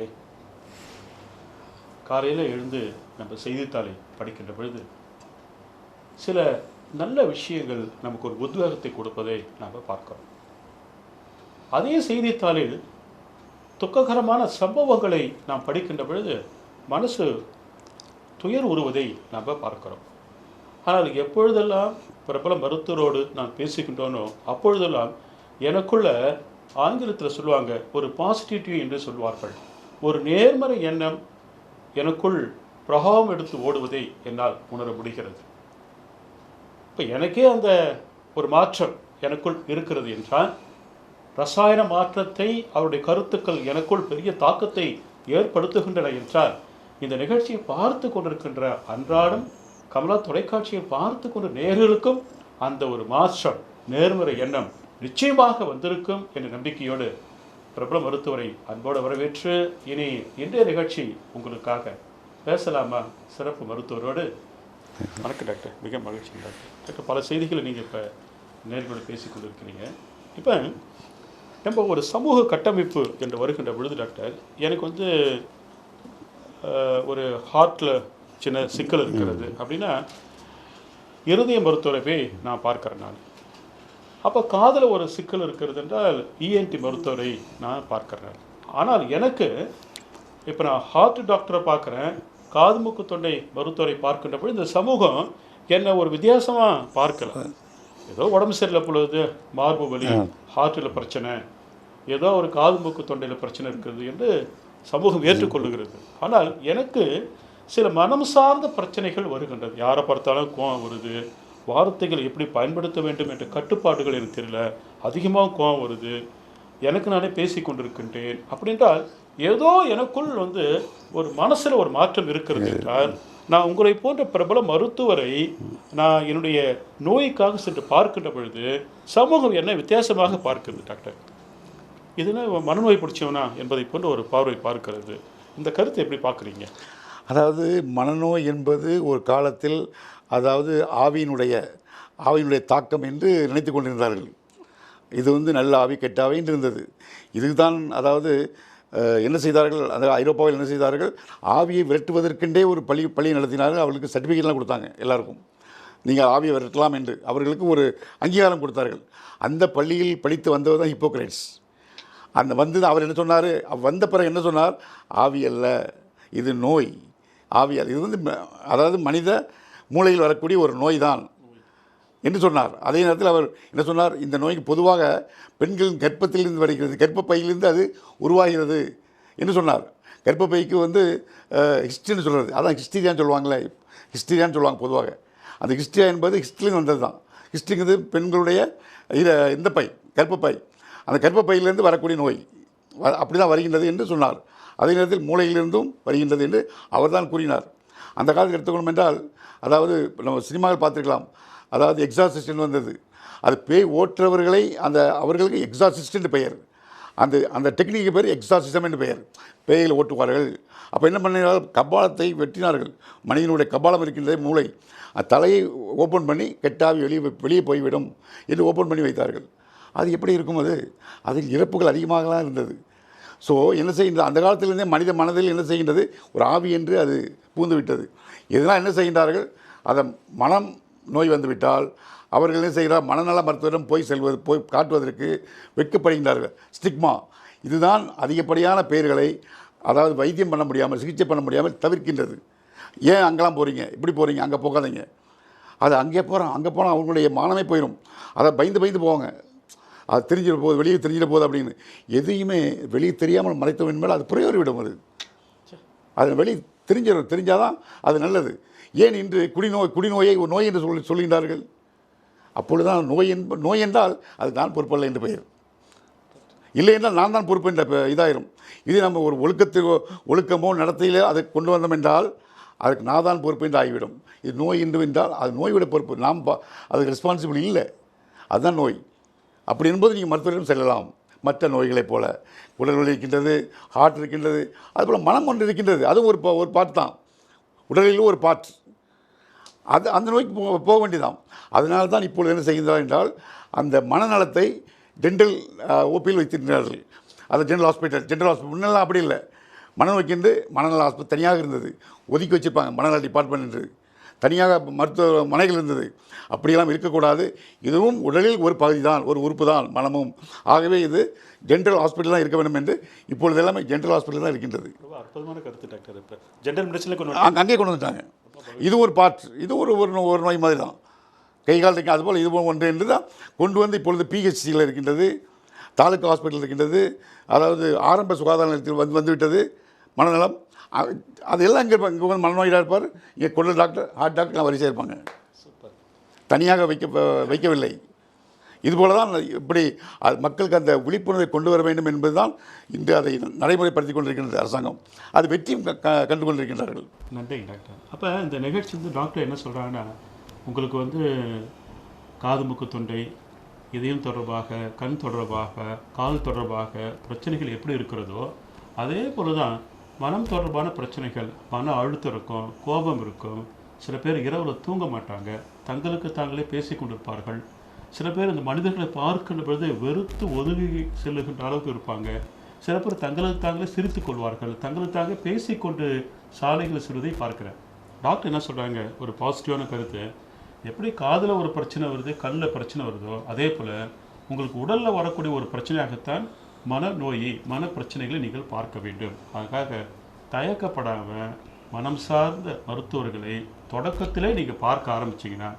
அவர்களே, காலையில் எழுந்து நம்ம செய்தித்தாளை படிக்கின்ற பொழுது சில நல்ல விஷயங்கள் நமக்கு ஒரு உத்வேகத்தை கொடுப்பதை நாம் பார்க்கிறோம். அதே செய்தித்தாளில் துக்ககரமான சம்பவங்களை நாம் படிக்கின்ற பொழுது மனசு துயர் உறுவதை நாம் பார்க்கிறோம். ஆனால் எப்பொழுதெல்லாம் பிரபல மருத்துவரோடு நான் பேசுகின்றோனோ அப்பொழுதெல்லாம் எனக்குள்ள ஆங்கிலத்தில் சொல்லுவாங்க, ஒரு பாசிட்டிவிட்டி என்று சொல்வார்கள், ஒரு நேர்மறை எண்ணம் எனக்குள் பிரபாவம் எடுத்து ஓடுவதை என்னால் உணர முடிகிறது. இப்போ எனக்கே அந்த ஒரு மாற்றம் எனக்குள் இருக்கிறது என்றால், ரசாயன மாற்றத்தை அவருடைய கருத்துக்கள் எனக்குள் பெரிய தாக்கத்தை ஏற்படுத்துகின்றன என்றால், இந்த நிகழ்ச்சியை பார்த்து கொண்டிருக்கின்ற அன்றாடம் கமலா தொலைக்காட்சியை பார்த்து கொண்ட நேயர்களுக்கும் அந்த ஒரு மாற்றம், நேர்மறை எண்ணம் நிச்சயமாக வந்திருக்கும் என்ற நம்பிக்கையோடு பிரபல மருத்துவரை அன்போடு வரவேற்று இனி இன்றைய நிகழ்ச்சி உங்களுக்காக பேசலாமா சிறப்பு மருத்துவரோடு. வணக்கம் டாக்டர், மிக மகிழ்ச்சி டாக்டர். டாக்டர், பல செய்திகளை நீங்கள் இப்போ நேர்களோடு பேசிக்கொண்டிருக்கிறீங்க. இப்போ நம்ம ஒரு சமூக கட்டமைப்பு என்று வருகின்ற பொழுது டாக்டர், எனக்கு ஒரு ஹார்ட்டில் சின்ன சிக்கல் இருக்கிறது அப்படின்னா இருதய மருத்துவரை போய் நான் பார்க்குறேன். நான் அப்போ காதில் ஒரு சிக்கல் இருக்கிறது என்றால் இஎன்டி மருத்துவரை நான் பார்க்குறேன். ஆனால் எனக்கு இப்போ நான் ஹார்ட் டாக்டரை பார்க்குறேன், காது மூக்கு தொண்டை மருத்துவரை பார்க்கின்ற பொழுது இந்த சமூகம் என்னை ஒரு வித்தியாசமாக பார்க்கல. ஏதோ உடம்பு சரியில்லை பொழுது, மார்பு வலி, ஹார்ட்டில் பிரச்சனை, ஏதோ ஒரு காது மூக்கு தொண்டையில் பிரச்சனை இருக்கிறது என்று சமூகம் ஏற்றுக்கொள்ளுகிறது. ஆனால் எனக்கு சில மனம் சார்ந்த பிரச்சனைகள் வருகின்றது. யாரை பார்த்தாலும் கோவம் வருது, வார்த்தைகளை எப்படி பயன்படுத்த வேண்டும் என்ற கட்டுப்பாடுகள் எனக்கு தெரியல, அதிகமாக கோவம் வருது, எனக்கு நானே பேசி கொண்டிருக்கின்றேன். அப்படின்றால் ஏதோ எனக்குள் ஒரு மனசில் ஒரு மாற்றம் இருக்கிறது என்றால், நான் உங்களை போன்ற பிரபல மருத்துவரை நான் என்னுடைய நோய்க்காக சென்று பார்க்கின்ற பொழுது சமூகம் என்ன வித்தியாசமாக பார்க்கிறது டாக்டர். இதுனா மனநோய் பிடிச்சவனா என்பதை போன்ற ஒரு பார்வை பார்க்கிறது. இந்த கருத்தை எப்படி பார்க்குறீங்க? அதாவது மனநோய் என்பது ஒரு காலத்தில் ஆவியினுடைய தாக்கம் என்று நினைத்து கொண்டிருந்தார்கள். இது நல்ல ஆவி கெட்ட ஆவி என்று இருந்தது. இதுதான் என்ன செய்தார்கள், அந்த ஐரோப்பாவில் என்ன செய்தார்கள், ஆவியை விரட்டுவதற்கென்றே ஒரு பள்ளி நடத்தினார்கள். அவர்களுக்கு சர்டிஃபிகேட்லாம் கொடுத்தாங்க எல்லாருக்கும், நீங்கள் ஆவியை விரட்டலாம் என்று அவர்களுக்கு ஒரு அங்கீகாரம் கொடுத்தார்கள். அந்த பள்ளியில் படித்து வந்தவர் தான் ஹிப்போக்ரேட்ஸ். அவர் என்ன சொன்னார், வந்த பிறகு என்ன சொன்னார், ஆவி அல்ல, இது நோய், ஆவி அல்ல, இது மனித மூளையில் வரக்கூடிய ஒரு நோய் தான் என்று சொன்னார். அதே நேரத்தில் அவர் என்ன சொன்னார், இந்த நோய்க்கு பொதுவாக பெண்களின் கர்ப்பத்திலிருந்து வருகிறது, கர்ப்பப்பையிலிருந்து அது உருவாகிறது என்று சொன்னார். கர்ப்பப்பைக்கு ஹிஸ்ட்ரின்னு சொல்கிறது, அதான் ஹிஸ்டீரியான்னு சொல்லுவாங்களே, ஹிஸ்டீரியான்னு சொல்லுவாங்க பொதுவாக. அந்த ஹிஸ்டீரியா என்பது ஹிஸ்ட்ரின்னு வந்தது தான். ஹிஸ்ட்ரிங்கிறது பெண்களுடைய இந்த பை, கர்ப்பப்பை, அந்த கர்ப்பப்பையிலிருந்து வரக்கூடிய நோய் அப்படி தான் வருகின்றது என்று சொன்னார். அதே நேரத்தில் மூளையிலிருந்தும் வருகின்றது என்று அவர் தான் கூறினார். அந்த காலத்தில் எடுத்துக்கணும் என்றால், நம்ம சினிமாவில் பார்த்துருக்கலாம், எக்ஸாசிஸ்ட்னு வந்தது. அது பேய் ஓட்டுறவர்களை அவர்களுக்கு எக்ஸாசிஸ்ட் என்று பெயர், அந்த டெக்னிக்கு பேர் எக்ஸாசிசம் என்று பெயர். பேய்களை ஓட்டுவார்கள். அப்போ என்ன பண்ணினார்கள், கபாலத்தை வெட்டினார்கள். மனிதனுடைய கபாலம் இருக்கின்றதை மூளை, தலையை ஓப்பன் பண்ணி கெட்டாவி வெளியே போய்விடும் என்று ஓப்பன் பண்ணி வைத்தார்கள். அது எப்படி இருக்கும், அதில் இறப்புகள் அதிகமாகலாம் இருந்தது. ஸோ என்ன செய்கின்றது, அந்த காலத்திலிருந்தே மனித மனதில் என்ன செய்கின்றது, ஒரு ஆவி என்று அது பூந்து விட்டது. இதெல்லாம் என்ன செய்கின்றார்கள், மனம் நோய் வந்துவிட்டால் அவர்கள் என்ன செய்கிறார், மனநல மருத்துவரிடம் போய் காட்டுவதற்கு வெட்கப்படுகின்றார்கள். ஸ்டிக்மா, இதுதான் அதிகப்படியான பெயர்களை வைத்தியம் பண்ண முடியாமல், சிகிச்சை பண்ண முடியாமல் தவிர்க்கின்றது. ஏன் அங்கெல்லாம் போகிறீங்க, இப்படி போகிறீங்க, அங்கே போகாதீங்க, அங்கே போனால் அவங்களுடைய மானமே போயிடும், பயந்து போவாங்க, அது தெரிஞ்சிட போகுது, வெளியே தெரிஞ்சிட போகுது அப்படின்னு. எதையுமே வெளியே தெரியாமல் மறைத்தவன் மேலே அது புறையோறிவிடும். அது வெளியே தெரிஞ்சாதான் அது நல்லது. ஏன் இன்று குடிநோயை ஒரு நோய் என்று சொல்கின்றார்கள். அப்பொழுதுதான் நோய் என்றால் அது நான் பொறுப்பல்ல என்று பெயர், இல்லை என்றால் நான் தான் பொறுப்பு என்ற இதாயிரும். இது நம்ம ஒரு ஒழுக்கமோ நடத்தையிலே அதை கொண்டு வந்தோம் என்றால் அதுக்கு நான் தான் பொறுப்பு என்று ஆகிவிடும். இது நோய் என்று என்றால் அது நோயோட பொறுப்பு, நாம் அதுக்கு ரெஸ்பான்சிபிள் இல்லை, அதுதான் நோய். அப்படி என்பது நீங்கள் மருத்துவரிடம் செல்லலாம். மற்ற நோய்களைப் போல உடல்வலி இருக்கின்றது, ஹார்ட் இருக்கின்றது, அதுபோல் மனம் ஒன்று இருக்கின்றது, அதுவும் ஒரு பார்ட் தான், உடலிலும் ஒரு பார்ட். அந்த நோய்க்கு போக வேண்டியதான். அதனால தான் இப்பொழுது என்ன செய்கின்றார் என்றால், அந்த மனநலத்தை டென்டல் ஓபியில் வைத்திருக்கிறார்கள். அது ஜென்ரல் ஹாஸ்பிட்டல் முன்னெல்லாம் அப்படி இல்லை. மனநோய்க்கென்று மனநல ஆஸ்பத்திரி தனியாக இருந்தது, ஒதுக்கி வச்சுருப்பாங்க மனநல டிபார்ட்மெண்ட் என்று. தனியாக மருத்துவமனைகள் இருந்தது. அப்படியெல்லாம் இருக்கக்கூடாது. இதுவும் உடலில் ஒரு பகுதி தான், ஒரு உறுப்பு தான் மனமும். ஆகவே இது ஜென்ரல் ஹாஸ்பிட்டல் தான் இருக்க வேண்டும் என்று இப்பொழுது எல்லாமே ஜென்ரல் ஹாஸ்பிட்டல் தான் இருக்கின்றது. ரொம்ப அற்புதமான கருத்து டாக்டர். இப்போ ஜென்ரல் மெடிசனில் அங்கேயே கொண்டு வந்துட்டாங்க. இது ஒரு பார்ட், இது ஒரு ஒரு நோய் மாதிரி தான். கை கால் இருக்கு, அதுபோல் இதுபோல் ஒன்று என்று தான் கொண்டு வந்து இப்பொழுது பிஹெச்சியில் இருக்கின்றது, தாலுக்கா ஹாஸ்பிட்டல் இருக்கின்றது, அதாவது ஆரம்ப சுகாதார நிலையத்தில் வந்துவிட்டது மனநலம். அதெல்லாம் இங்கே வந்து மனநோயாக இருப்பார், இங்கே குடல் டாக்டர், ஹார்ட் டாக்டர்லாம் வரிசையாக இருப்பாங்க. சூப்பர். தனியாக வைக்கவில்லை. இதுபோல தான் இப்படி மக்களுக்கு அந்த விழிப்புணர்வை கொண்டு வர வேண்டும் என்பது தான் இன்று அதை நடைமுறைப்படுத்தி கொண்டிருக்கின்றது அரசாங்கம். அது வெற்றியும் கண்டு கொண்டிருக்கின்றார்கள். நன்றி டாக்டர். அப்போ இந்த நிகழ்ச்சி வந்து டாக்டர் என்ன சொல்கிறாங்கன்னா, உங்களுக்கு வந்து காது மூக்கு தொண்டை இதயம் தொடர்பாக, கண் தொடர்பாக, கால் தொடர்பாக பிரச்சனைகள் எப்படி இருக்கிறதோ அதே போல தான் மனம் தொடர்பான பிரச்சனைகள், மன அழுத்தம் இருக்கும், கோபம் இருக்கும். சில பேர் இரவில் தூங்க மாட்டாங்க, தங்களுக்கு தாங்களே பேசி கொண்டிருப்பார்கள். சில பேர் இந்த மனிதர்களை பார்க்கின்ற பொழுது வெறுத்து ஒதுங்கி செல்லுகின்ற அளவுக்கு இருப்பாங்க. சில பேர் தங்களுக்கு தாங்களே சிரித்து கொள்வார்கள், தங்களுக்கு தாங்களே பேசிக்கொண்டு சாலைகளை செல்வதை பார்க்குறேன். டாக்டர் என்ன சொல்கிறாங்க, ஒரு பாசிட்டிவான கருத்து, எப்படி காதில் ஒரு பிரச்சனை வருது, கண்ணில் பிரச்சனை வருதோ அதே போல் உங்களுக்கு உடலில் வரக்கூடிய ஒரு பிரச்சனையாகத்தான் மனநோய், மன பிரச்சனைகளை நீங்கள் பார்க்க வேண்டும். அதுக்காக தயக்கப்படாமல் மனம் சார்ந்த மருத்துவர்களை தொடக்கத்திலே நீங்கள் பார்க்க ஆரம்பிச்சிங்கன்னா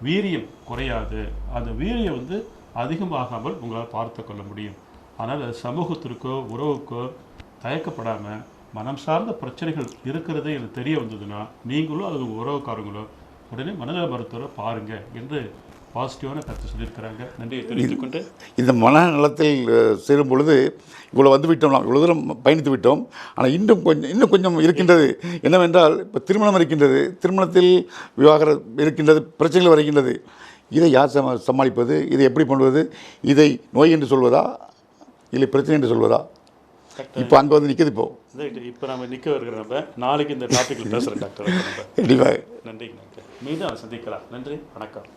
வீரியம் குறையாது. அந்த வீரியம் வந்து அதிகமாகாமல் உங்களால் பார்த்து கொள்ள முடியும். அதனால் சமூகத்திற்கோ உறவுக்கோ தயக்கப்படாமல் மனம் சார்ந்த பிரச்சனைகள் இருக்கிறதே எனக்கு தெரிய வந்ததுன்னா நீங்களும் அது உறவுக்காரங்களோ உடனே மனநல மருத்துவரை பாருங்கள் என்று பாசிட்டிவான கருத்து சொல்லியிருக்கிறாங்க. நன்றியை தெரிவித்துக்கொண்டு இந்த மனநலத்தில் சேரும் பொழுது இவ்வளோ வந்து விட்டோம், நாம் இவ்வளோ தூரம் பயணித்து விட்டோம். ஆனால் இன்னும் கொஞ்சம் இருக்கின்றது. என்னவென்றால் இப்போ திருமணம் இருக்கின்றது, திருமணத்தில் விவாகரம் இருக்கின்றது, பிரச்சனைகள் வருகின்றது. இதை யார் சமாளிப்பது, இதை எப்படி பண்ணுவது, இதை நோய் என்று சொல்வதா இல்லை பிரச்சனை என்று சொல்வதா? இப்போ அங்கே வந்து நிற்குது. இப்போ நம்ம நிற்க வருகிற நம்ம நாளைக்கு இந்த டாப்பிக்கில் பேசுகிறேன் டாக்டர். கண்டிப்பாக. நன்றி டாக்டர். மீண்டும் சந்திக்கலாம். நன்றி, வணக்கம்.